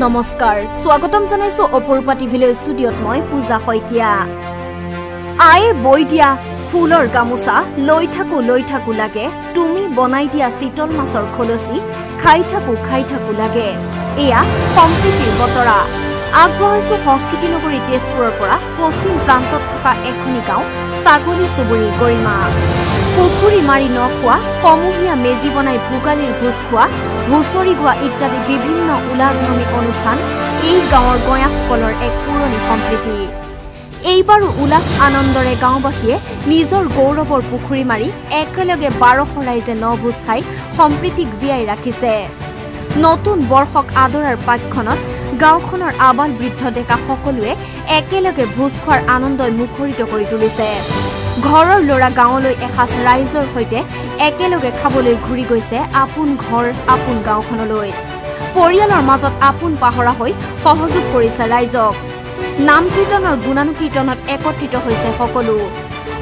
নমস্কাৰ স্বাগতম জনাইছো অপৰূপা টিভিলৈ ষ্টুডিঅত মই পূজা শইকীয়া আয়ে বৈ দিয়া ফুলৰ গামোচা লৈ থাকো লাগে তুমি বনাই দিয়া শীতল মাছৰ খলসি খাই থাকো লাগে এয়া সম্প্ৰীতিৰ বতৰা আগবঢ়াইছো সংস্কৃতি নগৰী তেজপুৰৰ পৰা পশ্চিম প্ৰান্তত থকা এখনি গাঁও ছাগলী চুবুৰীৰ গৰিমা পুখুৰী মাৰি নখোৱা সমূহীয়া মেজি বনাই ভোগালীৰ ভোজ খোৱা হুঁচৰি গোৱা ইত্যাদি বিভিন্ন উলাধৰ্মী অনুষ্ঠান এই গাঁৱৰ গঞাসকলৰ এক পুৰণি সম্প্ৰীতি এইবাৰো উলাহ আনন্দৰে গাঁওবাসীয়ে নিজৰ গৌৰৱৰ পুখুৰী মাৰি একেলগে 1200 ৰাইজে নভোজ খাই সম্প্ৰীতিক জীয়াই ৰাখিছে নতুন বৰ্ষক আদৰাৰ পাক্ষণত গাঁওখনৰ আবাল বৃদ্ধ ডেকা সকলোৱে একেলগে ভোজ খোৱাৰ আনন্দই মুখৰিত কৰি তুলিছে ঘৰৰ লৰা গাঁৱলৈ এখাস ৰাইজৰ সৈতে একেলগে খাবলৈ ঘূৰি গৈছে আপোন ঘৰ আপোন গাঁওখনলৈ পৰিয়ালৰ মাজত আপোন পাহৰা হৈ সহযোগ কৰিছে ৰাইজক নাম কীৰ্তনৰ গুণানুকীৰ্তনত একত্ৰিত হৈছে সকলো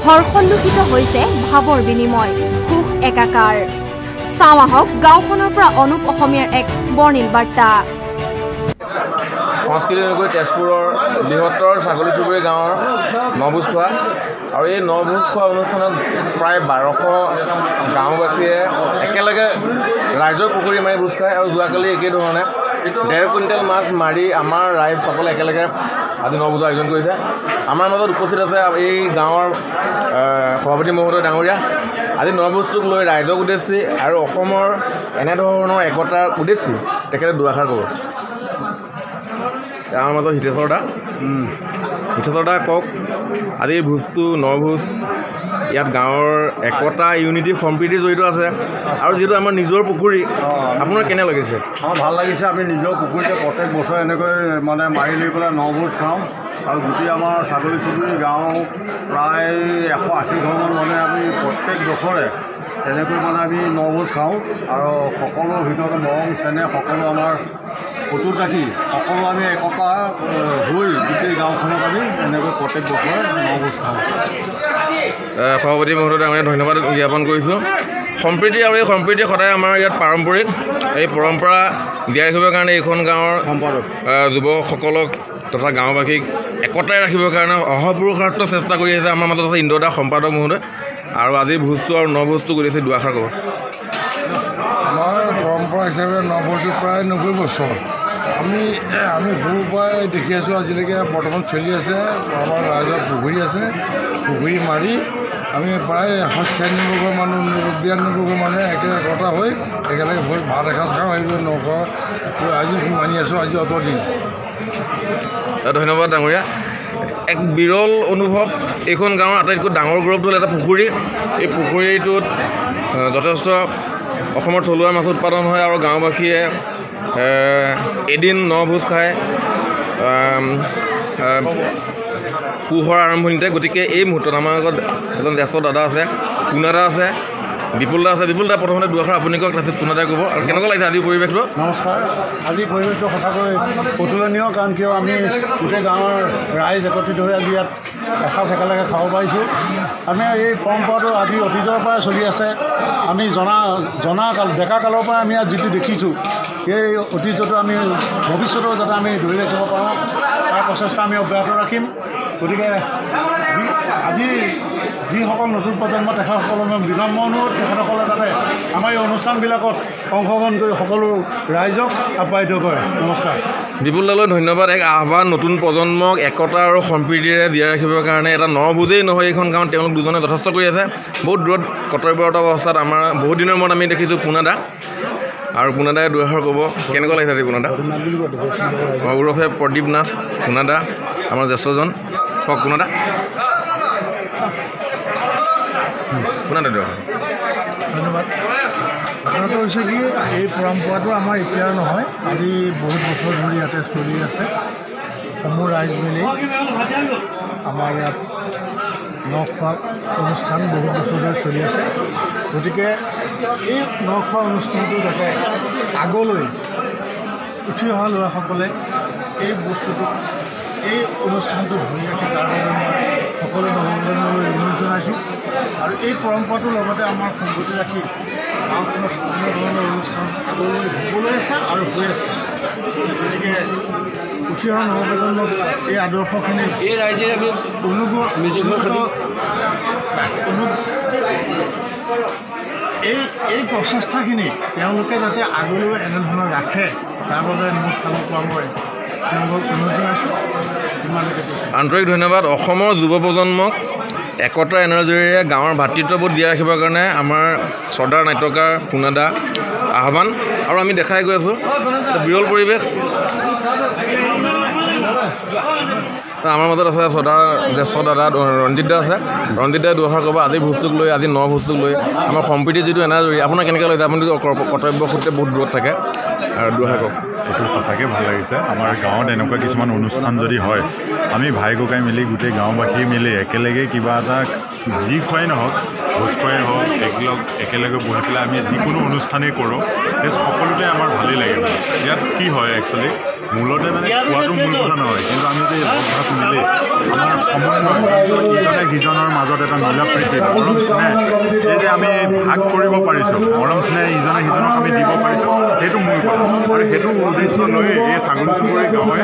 হৰ্ষোল্লসিত হৈছে ভাৱৰ বিনিময় সুখ একাকাৰ চাওয়াহক গাঁওখনৰ পৰা অনুপ অসমীয়াৰ এক বৰ্ণিল বাৰ্তা সংস্কৃতি নগৰী তেজপুৰৰ বৃহত্তৰ ছাগলী চুবুৰী গাঁৱৰ নভোজ খোৱা আৰু এই নভোজ খোৱা অনুষ্ঠানত প্ৰায় 1200 গাঁওবাসীয়ে একেলগে ৰাইজৰ পুখুৰী মাৰি ভোজ খায় আৰু যোৱাকালি একেই ধৰণে 1.5 কুইণ্টেল মাছ মাৰি আমাৰ ৰাইজ সকলে একেলগে আজি নভোজৰ আয়োজন কৰিছে আমাৰ মাজত উপস্থিত আছে এই গাঁৱৰ সভাপতি মহোদয় ডাঙৰীয়া আজি নভোজটোক লৈ ৰাইজক উদ্দেশ্যি আৰু অসমৰ এনেধৰণৰ একতাৰ উদ্দেশ্যি তেখেতে দুআষাৰ ক'ব আমাৰ মাজত হিতেশ্বৰ দা কওক আজি ভোজটো নভোজ ইয়াত গাঁৱৰ একতা ইউনিটি সম্প্ৰীতি জড়িত আছে আৰু যিহেতু আমাৰ নিজৰ পুখুৰী আপোনাৰ কেনে লাগিছে আমাৰ ভাল লাগিছে আমি নিজৰ পুখুৰীতে প্ৰত্যেক বছৰে এনেকৈ মানে মাৰি লৈ পেলাই নভোজ খাওঁ আৰু গোটেই আমাৰ ছাগলী চুবুৰী গাঁও প্ৰায় 180 ঘৰমান মানে আমি প্ৰত্যেক বছৰে তেনেকৈ মানে আমি নভোজ খাওঁ আৰু সকলোৰ ভিতৰত মৰম চেনেহ সকলো আমাৰ অটুট ৰাখি সকলো আমি একতা হৈ গোটেই গাঁওখনত আমি এনেকৈ প্ৰত্যেক বছৰে নভোজ খাওঁ সভাপতি মহোদয় ডাঙৰীয়া ধন্যবাদ জ্ঞাপন কৰিছোঁ সম্প্ৰীতি আৰু এই সম্প্ৰীতি সদায় আমাৰ ইয়াত পাৰম্পৰিক এই পৰম্পৰা জীয়াই ৰাখিবৰ কাৰণে এইখন গাঁৱৰ সম্পাদক যুৱকসকলক তথা গাঁওবাসীক একতাই ৰাখিবৰ কাৰণে অহপুৰুষাৰ্থ চেষ্টা কৰি আছে আমাৰ মাজত আছে ইন্দ্ৰদা সম্পাদক মহোদয় আৰু আজি ভোজটো আৰু নভোজটো কৰিছে দুআষাৰ ক'ব আমাৰ পৰম্পৰা হিচাপে নভোজটো প্ৰায় 90 বছৰ আমি সৰুৰ পৰাই দেখি আছোঁ আজিলৈকে বৰ্তমান চলি আছে আমাৰ ৰাইজৰ পুখুৰী আছে পুখুৰী মাৰি আমি প্ৰায় 196 ঘৰ মানুহ 92 ঘৰ মানুহে একতা হৈ একেলগে হৈ ভাত এসাঁজ খাওঁ আহিলোঁ নখোৱা আজি মানি আছোঁ আজি অত দিন ধন্যবাদ ডাঙৰীয়া এক বিৰল অনুভৱ এইখন গাঁৱৰ আটাইতকৈ ডাঙৰ গৌৰৱটো হ'ল এটা পুখুৰী এই পুখুৰীটোত যথেষ্ট অসমৰ থলুৱা মাছ উৎপাদন হয় আৰু গাঁওবাসীয়ে এদিন নভোজ খায় পুহৰ আৰম্ভণিতে গতিকে এই মুহূৰ্তত আমাৰ আগত এজন জ্যেষ্ঠ দাদা আছে পুনা দা আছে বিপুল দা আছে বিপুল দা প্ৰথমতে দুআষাৰ আপুনি কওক তাৰপিছত পুনা দাই ক'ব আৰু কেনেকুৱা লাগিছে আজিৰ পৰিৱেশটো নমস্কাৰ আজি পৰিৱেশটো সঁচাকৈ অতুলনীয় কাৰণ কিয় আমি গোটেই গাঁৱৰ ৰাইজ একত্ৰিত হৈ আজি ইয়াত এসাঁজ একেলগে খাব পাৰিছোঁ আমি এই পৰম্পৰাটো আজি অতীজৰ পৰাই চলি আছে আমি ডেকা কালৰ পৰাই আমি ইয়াত যিটো দেখিছোঁ সেই ঐতিহ্যটো আমি ভৱিষ্যতেও যাতে আমি ধৰি ৰাখিব পাৰোঁ তাৰ প্ৰচেষ্টা আমি অব্যাহত ৰাখিম গতিকে আজি যিসকল নতুন প্ৰজন্ম তেখেতসকলৰ বিনম্ৰ অনুৰোধ তেখেতসকলে যাতে আমাৰ এই অনুষ্ঠানবিলাকত অংশগ্ৰহণ কৰি সকলো ৰাইজক আপ্যায়িত কৰে নমস্কাৰ বিপুল দালৈ ধন্যবাদ এক আহ্বান নতুন প্ৰজন্মক একতা আৰু সম্প্ৰীতিৰে জীয়াই ৰাখিবৰ কাৰণে এটা নভোজেই নহয় এইখন গাঁৱত তেওঁলোক দুজনে যথেষ্ট কৰি আছে বহুত দূৰত কৰ্তব্যৰত অৱস্থাত আমাৰ বহুত দিনৰ মূৰত আমি দেখিছোঁ পুনা দা আৰু পুনা দাই দুআষাৰ ক'ব কেনেকুৱা লাগিছে আজি পুনা দা ওৰফে প্ৰদীপ নাথ পুনা দা আমাৰ জ্যেষ্ঠজন কওক পুনা দা ধন্যবাদ কথাটো হৈছে কি এই পৰম্পৰাটো আমাৰ এতিয়া নহয় আজি বহুত বছৰ ধৰি ইয়াতে চলি আছে সমূহ ৰাইজ মিলি আমাৰ ইয়াত নখোৱা অনুষ্ঠান বহুত বছৰ ধৰি চলি আছে গতিকে এই নখোৱা অনুষ্ঠানটো যাতে আগলৈ উঠি অহা ল'ৰাসকলে এই বস্তুটো এই অনুষ্ঠানটো ধৰি ৰাখে তাৰ বাবে মই সকলো নৱপ্ৰজন্মলৈ অনুৰোধ জনাইছোঁ আৰু এই পৰম্পৰাটোৰ লগতে আমাৰ সংগতি ৰাখি গাঁওখনত বিভিন্ন ধৰণৰ অনুষ্ঠান আগলৈ হ'বলৈ আছে আৰু হৈ আছে গতিকে উঠি অহা নৱপ্ৰজন্মক এই আদৰ্শখিনি এই ৰাইজে আমি এই প্ৰচেষ্টাখিনি তেওঁলোকে যাতে আগলৈ এনেধৰণৰ ৰাখে তাৰ বাবে মোৰ ফালৰ পৰা মই তেওঁলোকক অনুৰোধ জনাইছোঁ। ইমানলৈকে কৈছোঁ। আন্তৰিক ধন্যবাদ। অসমৰ যুৱ প্ৰজন্মক একতাৰ এনাজৰীৰে গাঁৱৰ ভাতৃত্ববোধ জীয়াই ৰাখিবৰ কাৰণে আমাৰ চৰ্দাৰ নাট্যকাৰ পুনাদা আহ্বান আৰু আমি দেখাই গৈ আছোঁ বিৰল পৰিৱেশ। আমাৰ মাজত আছে চৰ্দাৰ জ্যেষ্ঠ দাদা ৰঞ্জিত দা আছে। ৰঞ্জিত দাই দুআষাৰ ক'ব আজিৰ ভোজটোক লৈ, আজি ন ভোজটোক লৈ আমাৰ সম্প্ৰীতিৰ যিটো এনাজৰী আপোনাৰ কেনেকৈ লাগিছে? আপুনি কৰ্তব্য সূত্ৰে বহুত দূৰত থাকে আৰু দুআষাৰ কওক। এইটো সঁচাকৈ ভাল লাগিছে। আমাৰ গাঁৱত এনেকুৱা কিছুমান অনুষ্ঠান যদি হয়, আমি ভাই ককাই মিলি গোটেই গাঁওবাসী মিলি একেলগে কিবা এটা যি খোৱাই নহওক, ভোজ খোৱাই হওক, একেলগে বহি পেলাই আমি যিকোনো অনুষ্ঠানেই কৰোঁ, সেই সকলোতে আমাৰ ভালেই লাগে। ইয়াত কি হয় একচুৱেলি মূলতে মানে খোৱাটো মূল কথা নহয়, কিন্তু আমি যে লগ ভাগ মিলি আমাৰ সমন্বয় ইজনে সিজনৰ মাজত এটা মিলা প্ৰীতি, মৰম স্নেহ, এই যে আমি ভাগ কৰিব পাৰিছোঁ, মৰম স্নেহ ইজনে সিজনক আমি দিব পাৰিছোঁ, সেইটো মূল কথা। আৰু সেইটো উদ্দেশ্য লৈ এই ছাগলী চুবুৰী গাঁৱে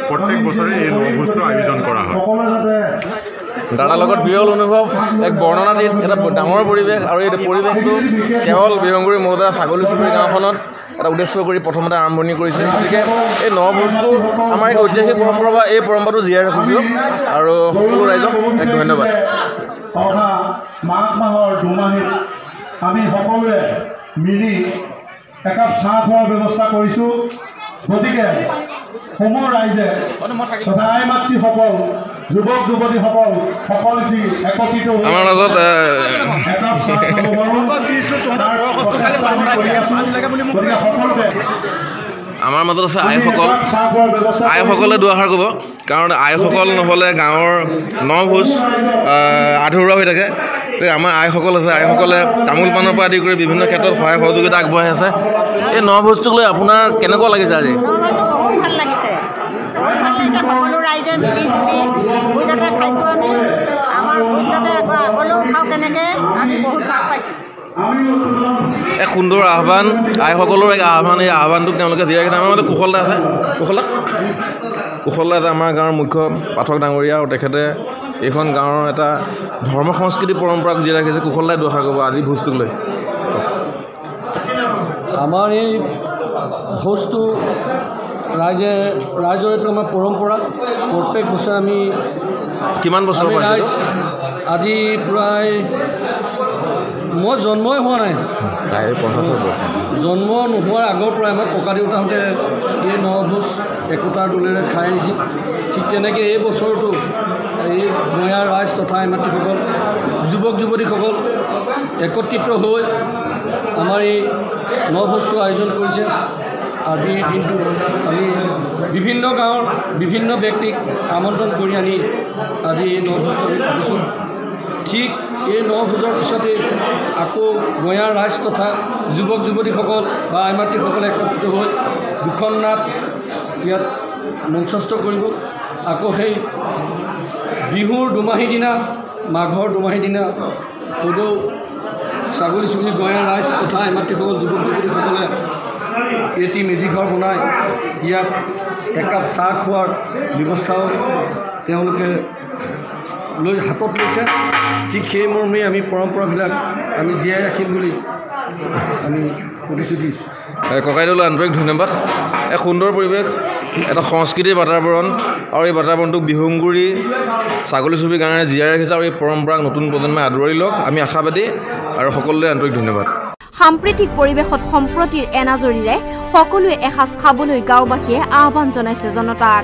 প্ৰত্যেক বছৰে এই নৱভোজটোৰ আয়োজন কৰা হয়। দাদাৰ লগত বিৰল অনুভৱ, এক বৰ্ণনাতীত এটা ডাঙৰ পৰিৱেশ আৰু এই পৰিৱেশটো কেৱল বিহংগুৰি মৌজা ছাগলী চুবুৰী গাঁওখনত এটা উদ্দেশ্য কৰি প্ৰথমতে আৰম্ভণি কৰিছে। গতিকে এই নৱভোজটো আমাৰ এক ঐতিহাসিক পৰম্পৰা বা এই পৰম্পৰাটো জীয়াই ৰাখিছোঁ আৰু সকলো ৰাইজক এক ধন্যবাদ। অহা মাঘ মাহৰ দুমাহীত আমি সকলোৱে মিলি একাপ চাহ খোৱাৰ ব্যৱস্থা কৰিছোঁ। গতিকে সমূহ ৰাইজে তথা আই মাতৃসকল, যুৱক যুৱতীসকল সকলোটি একত্ৰিত হৈ আমাৰ মাজত একাপ চাহ আমাৰ মাজত আছে আইসকল। আইসকলে দুআষাৰ ক'ব, কাৰণ আইসকল নহ'লে গাঁৱৰ নভোজ আধৰুৱা হৈ থাকে। আমাৰ আইসকল আছে, আইসকলে তামোল পাণৰ পৰা আদি কৰি বিভিন্ন ক্ষেত্ৰত সহায় সহযোগিতা আগবঢ়াই আছে। এই নভোজটোক লৈ আপোনাৰ কেনেকুৱা লাগিছে আজি? বহুত ভাল লাগিছে, বহুত ভাল লাগিছে। সকলো ৰাইজে মিলি জুলি ভোজ এটা খাইছোঁ আমি। আমাৰ ভোজ যাতে আগলৈও খাওঁ তেনেকৈ আমি বহুত ভাল পাইছোঁ। এক সুন্দৰ আহ্বান, আইসকলৰ এক আহ্বান। এই আহ্বানটোক তেওঁলোকে জীয়াই ৰাখিছে। আমাৰ মাজত কুশল দা আছে। কুশল দা আছে আমাৰ গাঁৱৰ মুখ্য পাঠক ডাঙৰীয়া আৰু তেখেতে এইখন গাঁৱৰ এটা ধৰ্ম সংস্কৃতি পৰম্পৰাক জীয়াই ৰাখিছে। কুশল দাই দুআষাৰ ক'ব আজি ভোজটোক লৈ। আমাৰ এই ভোজটো ৰাইজৰ এইটো আমাৰ পৰম্পৰা। প্ৰত্যেক বছৰে আমি কিমান বছৰ ৰাইজ আজি প্ৰায় মই জন্মই হোৱা নাই, জন্ম নোহোৱাৰ আগৰ পৰাই আমাৰ ককা দেউতাহঁতে এই নভোজ একোটাৰ দোলেৰে খাই আহিছিল। ঠিক তেনেকৈ এই বছৰটো এই ভূঞা ৰাইজ তথা মাতৃসকল, যুৱক যুৱতীসকল একত্ৰিত হৈ আমাৰ এই নভোজটো আয়োজন কৰিছে। আজিৰ দিনটোত আমি বিভিন্ন গাঁৱৰ বিভিন্ন ব্যক্তিক আমন্ত্ৰণ কৰি আনি আজি এই নভোজটো আমি পাতিছোঁ। ঠিক এই নভোজৰ পিছতে আকৌ গঞাৰ ৰাইজ তথা যুৱক যুৱতীসকল বা আই মাতৃসকলে একত্ৰিত হৈ দুখন নাট ইয়াত মঞ্চস্থ কৰিব। আকৌ সেই বিহুৰ দুমাহী দিনা, মাঘৰ দুমাহী দিনা সদৌ ছাগলী চুবুৰী গঞাৰ ৰাইজ তথা আই মাতৃসকল, যুৱক যুৱতীসকলে এটি মেজি ঘৰ বনাই ইয়াত একাপ চাহ খোৱাৰ ব্যৱস্থাও তেওঁলোকে হাতত লৈছে। ঠিক সেই মৰ্মেই আমি পৰম্পৰাবিলাক আমি জীয়াই ৰাখিম বুলি আমি প্ৰতিশ্ৰুতি দিছোঁ। ককাইদেউলৈ আন্তৰিক ধন্যবাদ। এক সুন্দৰ পৰিৱেশ, এটা সংস্কৃতিৰ বাতাবৰণ আৰু এই বাতাবৰণটোক বিহংগুৰি ছাগলী চুবুৰী গাঁৱে জীয়াই ৰাখিছে আৰু এই পৰম্পৰাক নতুন প্ৰজন্মই আদৰি লওক, আমি আশাবাদী আৰু সকলোলৈ আন্তৰিক ধন্যবাদ। সাম্প্ৰতিক পৰিৱেশত সম্প্ৰতিৰ এনাজৰীৰে সকলোৱে এসাঁজ খাবলৈ গাঁওবাসীয়ে আহ্বান জনাইছে জনতাক।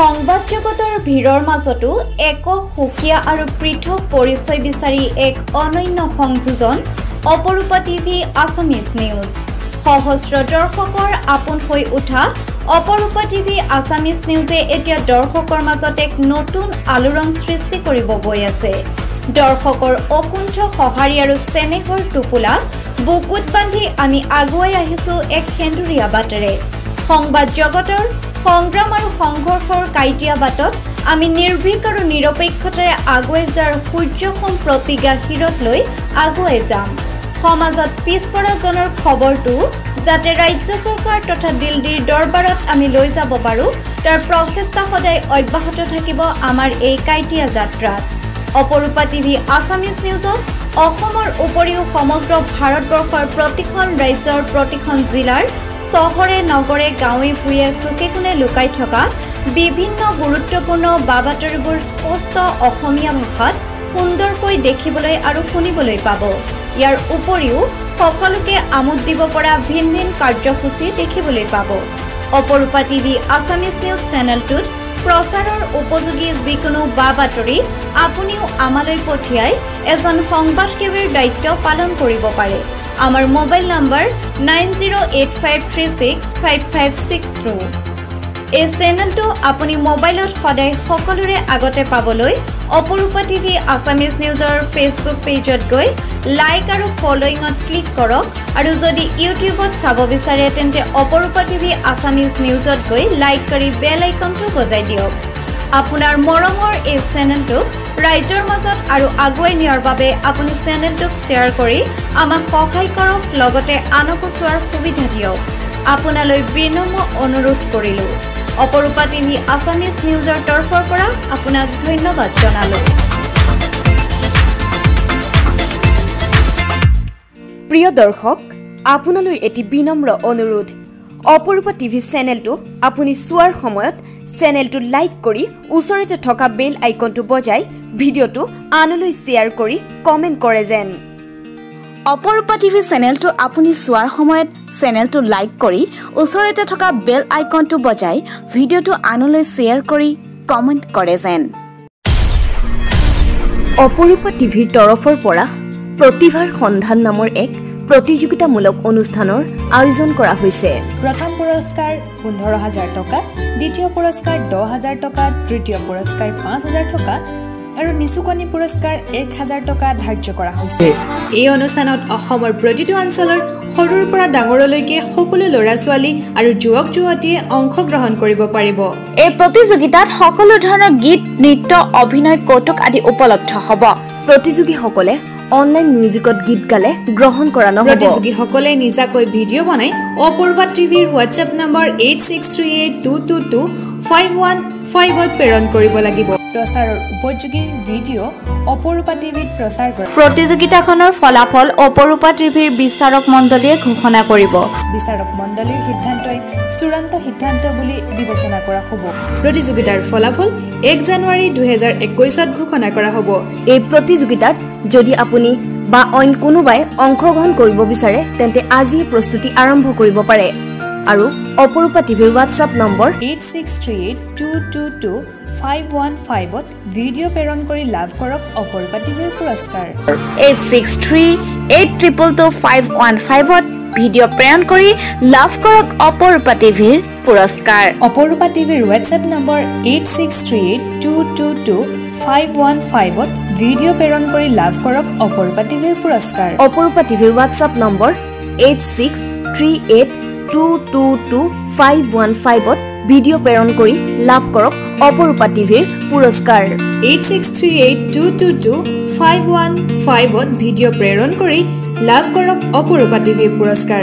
সংবাদ জগতৰ ভিৰৰ মাজতো এক সুকীয়া আৰু পৃথক পৰিচয় বিচাৰি এক অনন্য সংযোজন অপৰূপা টিভি আছামিজ নিউজ। সহস্ৰ দৰ্শকৰ আপোন হৈ উঠা অপৰূপা টিভি আছামিজ নিউজে এতিয়া দৰ্শকৰ মাজত এক নতুন আলোড়ন সৃষ্টি কৰিব গৈ আছে। দৰ্শকৰ অকুণ্ঠ সঁহাৰি আৰু চেনেহৰ টোপোলা বুকুত বান্ধি আমি আগুৱাই আহিছো এক সেন্দুৰীয়া বাটেৰে। সংবাদ জগতৰ সংগ্ৰাম আৰু সংঘৰ্ষৰ কাইটিয়া বাটত আমি নিৰ্ভীক আৰু নিৰপেক্ষতাৰে আগুৱাই যোৱাৰ সূৰ্যসম প্ৰতিজ্ঞা শিৰত লৈ আগুৱাই যাম। সমাজত পিছপৰাজনৰ খবৰটো যাতে ৰাজ্য চৰকাৰ তথা দিল্লীৰ দৰবাৰত আমি লৈ যাব পাৰোঁ তাৰ প্ৰচেষ্টা সদায় অব্যাহত থাকিব আমাৰ এই কাইটিয়া যাত্ৰাত। অপৰূপা টিভি আছামিজ নিউজত অসমৰ উপৰিও সমগ্ৰ ভাৰতবৰ্ষৰ প্ৰতিখন ৰাজ্যৰ প্ৰতিখন জিলাৰ চহৰে নগৰে গাঁৱে ভূঞে চুকে কোণে লুকাই থকা বিভিন্ন গুৰুত্বপূৰ্ণ বাতৰিবোৰ স্পষ্ট অসমীয়া ভাষাত সুন্দৰকৈ দেখিবলৈ আৰু শুনিবলৈ পাব। ইয়াৰ উপৰিও সকলোকে আমোদ দিব পৰা ভিন ভিন কাৰ্যসূচী দেখিবলৈ পাব। অপৰূপা টিভি আছামিজ নিউজ চেনেলটোত প্ৰচাৰৰ উপযোগী যিকোনো বাতৰি আপুনিও আমালৈ পঠিয়াই এজন সংবাদসেৱীৰ দায়িত্ব পালন কৰিব পাৰে। আমাৰ মোবাইল নম্বৰ 9085365562। এই চেনেলটো আপুনি মোবাইলত সদায় সকলোৰে আগতে পাবলৈ অপৰূপা টিভি আছামিজ নিউজৰ ফেচবুক পেজত গৈ লাইক আৰু ফলোইঙত ক্লিক কৰক আৰু যদি ইউটিউবত চাব বিচাৰে তেন্তে অপৰূপা টিভি আছামিজ নিউজত গৈ লাইক কৰি বেল আইকনটো বজাই দিয়ক। আপোনাৰ মৰমৰ এই চেনেলটোক ৰাইজৰ মাজত আৰু আগুৱাই নিয়াৰ বাবে আপুনি চেনেলটোক শ্বেয়াৰ কৰি আমাক সহায় কৰক, লগতে আনকো চোৱাৰ সুবিধা দিয়ক। আপোনালৈ বিনম্ৰ অনুৰোধ কৰিলোঁ। অপৰূপা টিভি আছামিজ নিউজৰ তৰফৰ পৰা আপোনাক ধন্যবাদ জনালোঁ। প্ৰিয় দৰ্শক, আপোনালৈ এটি বিনম্ৰ অনুৰোধ। অপৰূপা টিভি চেনেলটো আপুনি চোৱাৰ সময়ত চেনেলটো লাইক কৰি ওচৰতে থকা বেল আইকনটো বজাই ভিডিঅ'টো আনলৈ শ্বেয়াৰ কৰি কমেণ্ট কৰে যেন। অপৰূপা টিভি চেনেলটো আপুনি চোৱাৰ সময়ত চেনেলটো লাইক কৰি ওচৰতে থকা বেল আইকনটো বজাই ভিডিঅ'টো আনলৈ শ্বেয়াৰ কৰি কমেণ্ট কৰে যেন। অপৰূপা টিভিৰ তৰফৰ পৰা প্ৰতিভাৰ সন্ধান নামৰ এক প্ৰতিযোগিতামূলক অনুষ্ঠানৰ আয়োজন কৰা হৈছে। প্ৰথম পুৰস্কাৰ 15,000 টকা, দ্বিতীয় পুৰস্কাৰ 10,000 টকা, তৃতীয় পুৰস্কাৰ 5,000 টকা আৰু নিচুকনি পুৰস্কাৰ 1,000 টকা ধাৰ্য কৰা হৈছে। এই অনুষ্ঠানত অসমৰ প্ৰতিটো অঞ্চলৰ সৰুৰ পৰা ডাঙৰলৈকে সকলো ল'ৰা ছোৱালী আৰু যুৱক যুৱতীয়ে অংশগ্ৰহণ কৰিব পাৰিব। এই প্ৰতিযোগিতাত সকলো ধৰণৰ গীত, নৃত্য, অভিনয়, কৌতুক আদি উপলব্ধ হ'ব। প্ৰতিযোগীসকলে অনলাইন মিউজিকত গীত গালে গ্ৰহণ কৰা নহ'ব। প্ৰতিযোগীসকলে নিজাকৈ ভিডিঅ' বনাই অপৰূপা টিভিৰ হোৱাটছএপ নম্বৰ 8638222515ত প্ৰেৰণ কৰিব লাগিব। প্ৰচাৰৰ উপযোগী ভিডিঅ' অপৰূপা টিভিত প্ৰচাৰ কৰে। প্ৰতিযোগিতাখনৰ ফলাফল অপৰূপা টিভিৰ বিচাৰক মণ্ডলীয়ে ঘোষণা কৰিব। বিচাৰক মণ্ডলীৰ সিদ্ধান্তই চূড়ান্ত সিদ্ধান্ত বুলি বিবেচনা কৰা হ'ব। প্ৰতিযোগিতাৰ ফলাফল 1 জানুৱাৰী 2021ত ঘোষণা কৰা হ'ব। এই প্ৰতিযোগিতাত যদি আপুনি বা অইন কোনোবাই অংশগ্ৰহণ কৰিব বিচাৰে তেন্তে আজিয়ে প্ৰস্তুতি আৰম্ভ কৰিব পাৰে আৰু অপৰূপা টিভিৰ হোৱাটছআপ নম্বৰ 8638222515ত ভিডিঅ' প্ৰেৰণ কৰি লাভ কৰক অপৰূপা টিভিৰ পুৰস্কাৰ। 8638222515ত ভিডিঅ' প্ৰেৰণ কৰি লাভ কৰক অপৰূপা টিভিৰ পুৰস্কাৰ। অপৰূপা টিভিৰ হোৱাটছএপ নম্বৰ 8638222515ত ভিডিঅ' প্ৰেৰণ কৰি লাভ কৰক অপৰূপা টিভিৰ পুৰস্কাৰ। অপৰূপা টিভিৰ হোৱাটছআপ নম্বৰ 8638222515ত ভিডিঅ' প্ৰেৰণ কৰি লাভ কৰক অপৰূপা টিভিৰ পুৰস্কাৰ। 8638222515ত ভিডিঅ' প্ৰেৰণ কৰি লাভ কৰক অপৰূপা টিভিৰ পুৰস্কাৰ।